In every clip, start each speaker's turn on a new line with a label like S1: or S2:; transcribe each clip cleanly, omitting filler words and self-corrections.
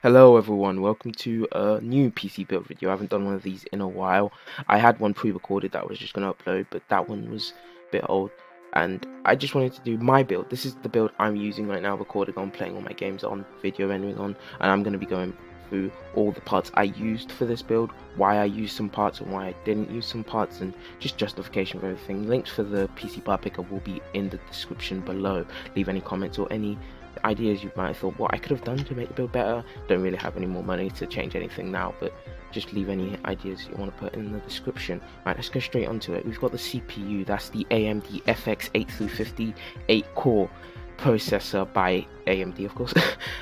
S1: Hello everyone, welcome to a new PC build video. I haven't done one of these in a while. I had one pre-recorded that I was just going to upload, but that one was a bit old. And I just wanted to do my build. This is the build I'm using right now, recording on, playing all my games on, video rendering on. And I'm going to be going through all the parts I used for this build, why I used some parts and why I didn't use some parts, and just justification for everything. Links for the PC part picker will be in the description below. Leave any comments or any ideas you might have thought what I could have done to make the build better. Don't really have any more money to change anything now, but just leave any ideas you want to put in the description. Right, let's go straight onto it. We've got the CPU, that's the AMD FX 8350 8-core processor by AMD, of course.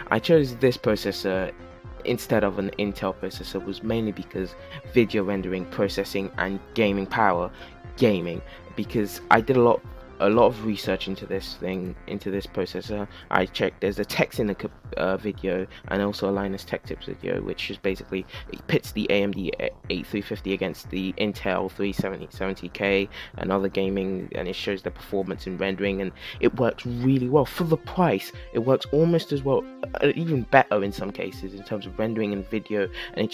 S1: I chose this processor instead of an Intel processor was mainly because video rendering, processing, and gaming power, because I did a lot of research into this processor. I checked, there's a Tex in the video and also a Linus Tech Tips video, which is basically, it pits the AMD 8350 against the Intel 370K and other gaming, and it shows the performance in rendering, and it works really well for the price. It works almost as well, even better in some cases in terms of rendering and video, and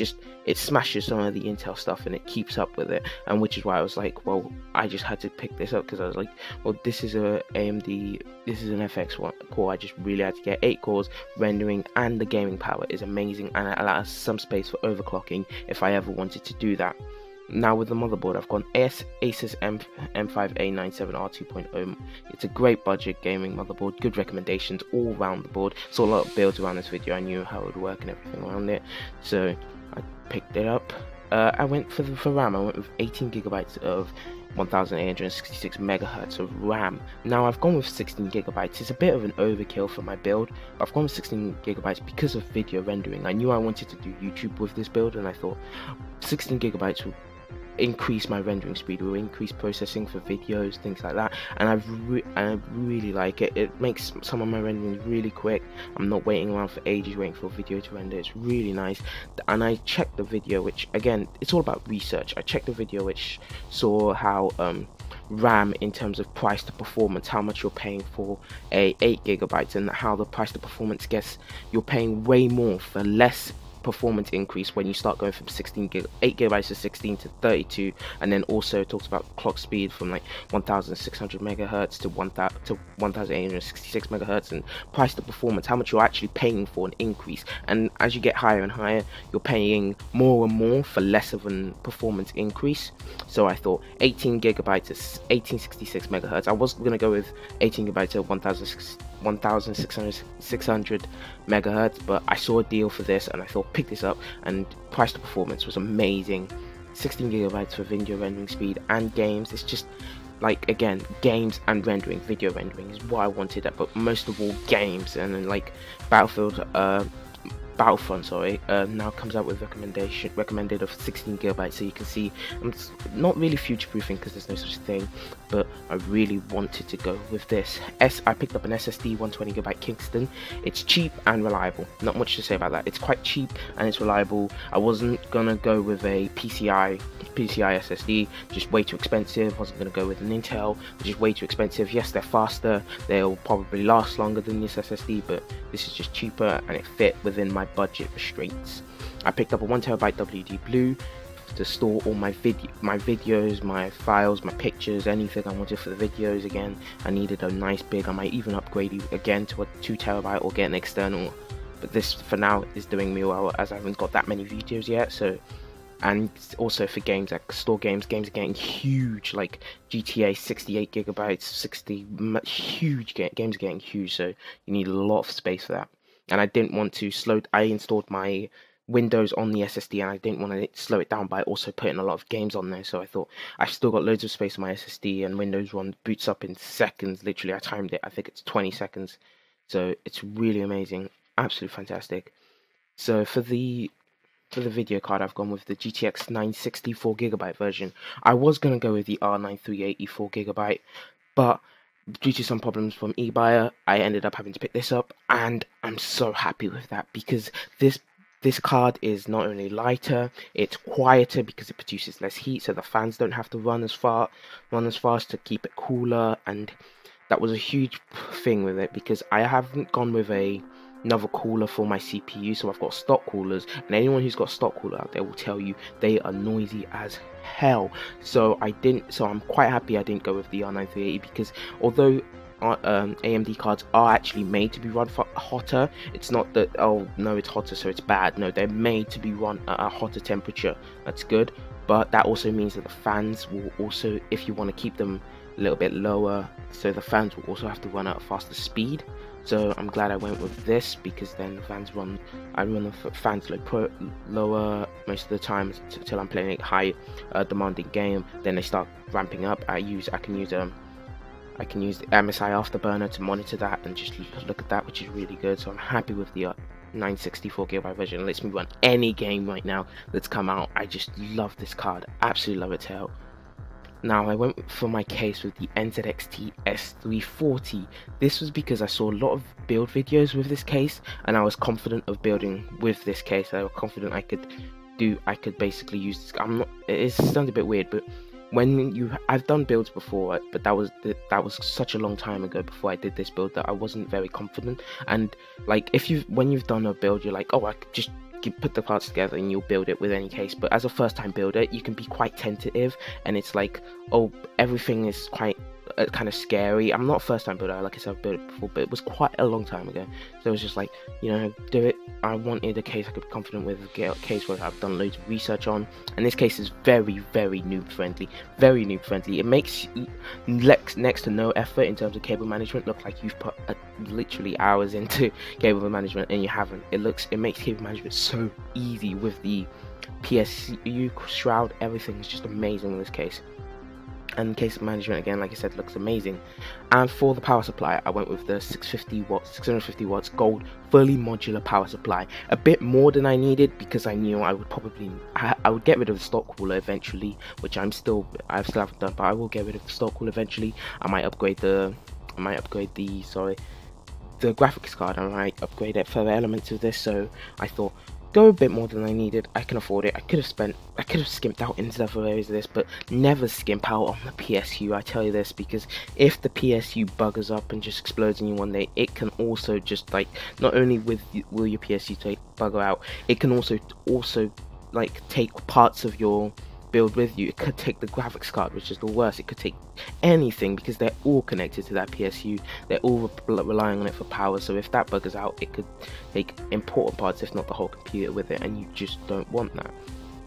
S1: it smashes some of the Intel stuff and it keeps up with it, and which is why I was like, well, I just had to pick this up because I was like, well, this is a AMD, this is an FX core. I just really had to get 8 cores, rendering, and the gaming power is amazing, and it allows some space for overclocking if I ever wanted to do that. Now with the motherboard, I've got an Asus M5A97R 2.0. It's a great budget gaming motherboard, good recommendations all around the board. Saw a lot of builds around this video, I knew how it would work and everything around it, so I picked it up. I went for RAM. I went with 18 gigabytes of 1866 megahertz of RAM. Now I've gone with 16 gigabytes. It's a bit of an overkill for my build, but I've gone with 16 gigabytes because of video rendering. I knew I wanted to do YouTube with this build, and I thought 16 gigabytes would increase my rendering speed, will increase processing for videos, things like that, and I really like it. It makes some of my rendering really quick. I'm not waiting around for ages waiting for a video to render. It's really nice. And I checked the video, which again, it's all about research. I checked the video which saw how RAM in terms of price to performance, how much you're paying for a 8 gigabytes, and how the price to performance gets, you're paying way more for less performance increase when you start going from 8 gigabytes to 16 to 32, and then also talks about clock speed from like 1600 megahertz to 1866 megahertz, and price to performance, how much you're actually paying for an increase. And as you get higher and higher, you're paying more and more for less of a performance increase. So I thought 18 gigabytes is 1866 megahertz. I was gonna go with 18 gigabytes at 1600 megahertz, but I saw a deal for this and I thought pick this up, and price to performance was amazing. 16 gigabytes for video rendering speed and games. It's just like, again, games and rendering, video rendering is what I wanted, but most of all games. And then like Battlefront, now comes out with recommended of 16 gigabytes, so you can see I'm not really future-proofing because there's no such thing, but I really wanted to go with this. I picked up an SSD 120 gigabyte Kingston. It's cheap and reliable. Not much to say about that. It's quite cheap and it's reliable. I wasn't gonna go with a PCI SSD, just way too expensive. Wasn't gonna go with an Intel, just way too expensive. Yes, they're faster, they'll probably last longer than this SSD, but this is just cheaper and it fit within my budget restraints. I picked up a 1TB WD Blue to store all my videos, my files, my pictures, anything I wanted for the videos. Again, I needed a nice big, I might even upgrade it again to a 2TB or get an external, but this for now is doing me well as I haven't got that many videos yet. So, and also for games, like store games are getting huge, like GTA 68 gigabytes, huge games are getting huge, so you need a lot of space for that. And I didn't want to I installed my Windows on the SSD, and I didn't want to slow it down by also putting a lot of games on there. So I thought I still got loads of space on my SSD, and Windows boots up in seconds. Literally, I timed it. I think it's 20 seconds. So it's really amazing, absolutely fantastic. So for the video card, I've gone with the GTX 960 4GB version. I was gonna go with the R9 380 4GB, but due to some problems from eBuyer, I ended up having to pick this up, and I'm so happy with that because this card is not only lighter, it's quieter because it produces less heat, so the fans don't have to run as fast to keep it cooler, and that was a huge thing with it because I haven't gone with a another cooler for my CPU. So I've got stock coolers, and anyone who's got stock cooler out there will tell you they are noisy as hell. So I'm quite happy I didn't go with the R9 because although AMD cards are actually made to be run for hotter, it's not that, oh no, it's hotter so it's bad. No, they're made to be run at a hotter temperature. That's good, but that also means that the fans will also, if you want to keep them a little bit lower, so the fans will also have to run at a faster speed. So I'm glad I went with this, because then the fans I run the fans lower most of the time till I'm playing a high demanding game. Then they start ramping up. I can use the MSI Afterburner to monitor that and just look at that, which is really good. So I'm happy with the 964GB version. It lets me run any game right now that's come out. I just love this card, absolutely love its hell. Now I went for my case with the NZXT S340. This was because I saw a lot of build videos with this case, and I was confident of building with this case. I was confident I could basically use this. It sounds a bit weird, but I've done builds before, but that was such a long time ago before I did this build that I wasn't very confident. And like when you've done a build, you're like, oh, I could just put the parts together and you'll build it with any case. But as a first time builder, you can be quite tentative, and it's like, oh, everything is quite kind of scary. I'm not a first time builder, like I said, I've built it before, but it was quite a long time ago, so it was just like, do it. I wanted a case I could be confident with, a case where I've done loads of research on, and this case is very, very noob friendly. It makes next to no effort in terms of cable management look like you've put literally hours into cable management, and you haven't. It makes cable management so easy with the PSU shroud. Everything is just amazing in this case. And case management, again, like I said, looks amazing. And for the power supply, I went with the 650 watts gold fully modular power supply. A bit more than I needed, because I knew I would get rid of the stock cooler eventually, which I still haven't done, but I will get rid of the stock cooler eventually. I might upgrade the graphics card. I might upgrade it further elements of this. So I thought, go a bit more than I needed. I can afford it. I could have skimped out in several areas of this, but never skimp out on the PSU. I tell you this, because if the PSU buggers up and just explodes in you one day, it can also just, like, not only will your PSU bugger out, it can also like take parts of your build with you. It could take the graphics card, which is the worst. It could take anything, because they're all connected to that PSU. They're all relying on it for power. So if that buggers out, it could take important parts, if not the whole computer, with it, and you just don't want that.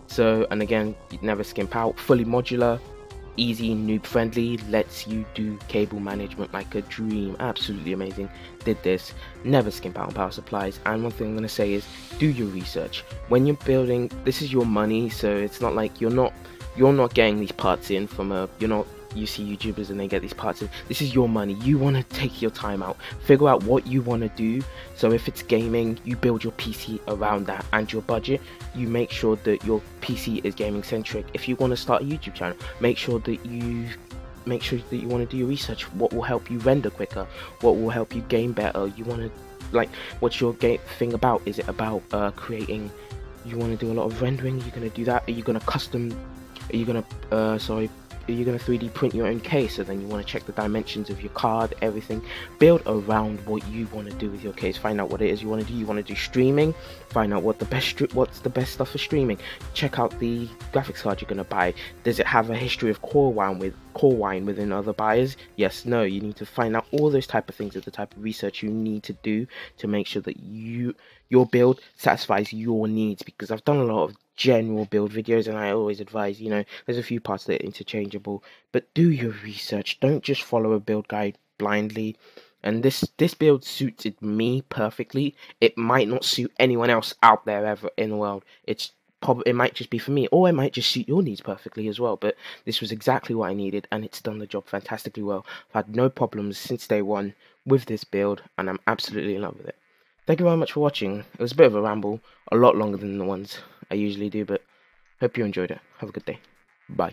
S1: So, and again, you'd never skimp out. Fully modular, easy, noob friendly, lets you do cable management like a dream. Absolutely amazing. Did this, never skimp out on power supplies. And one thing I'm going to say is, do your research when you're building. This is your money, so it's not like you're not getting these parts in from you see YouTubers and they get these parts in. This is your money. You want to take your time out, figure out what you want to do. So if it's gaming, you build your PC around that, and your budget, you make sure that your PC is gaming centric. If you want to start a YouTube channel, make sure that you want to do your research. What will help you render quicker? What will help you game better? You want to, what's your game thing about? Is it about creating? You want to do a lot of rendering? You're going to do that? Are you going to Are you going to 3D print your own case? So then you want to check the dimensions of your card, everything. Build around what you want to do with your case. Find out what it is you want to do. You want to do streaming? Find out what's the best stuff for streaming. Check out the graphics card you're going to buy. Does it have a history of core wine within other buyers? Yes, no. You need to find out all those type of things, are the type of research you need to do to make sure that your build satisfies your needs. Because I've done a lot of general build videos, and I always advise, there's a few parts that are interchangeable, but do your research. Don't just follow a build guide blindly. And this build suited me perfectly. It might not suit anyone else out there ever in the world. It might just be for me, or it might just suit your needs perfectly as well. But this was exactly what I needed, and it's done the job fantastically well. I've had no problems since day one with this build, and I'm absolutely in love with it. Thank you very much for watching. It was a bit of a ramble, a lot longer than the ones I usually do, but hope you enjoyed it. Have a good day. Bye.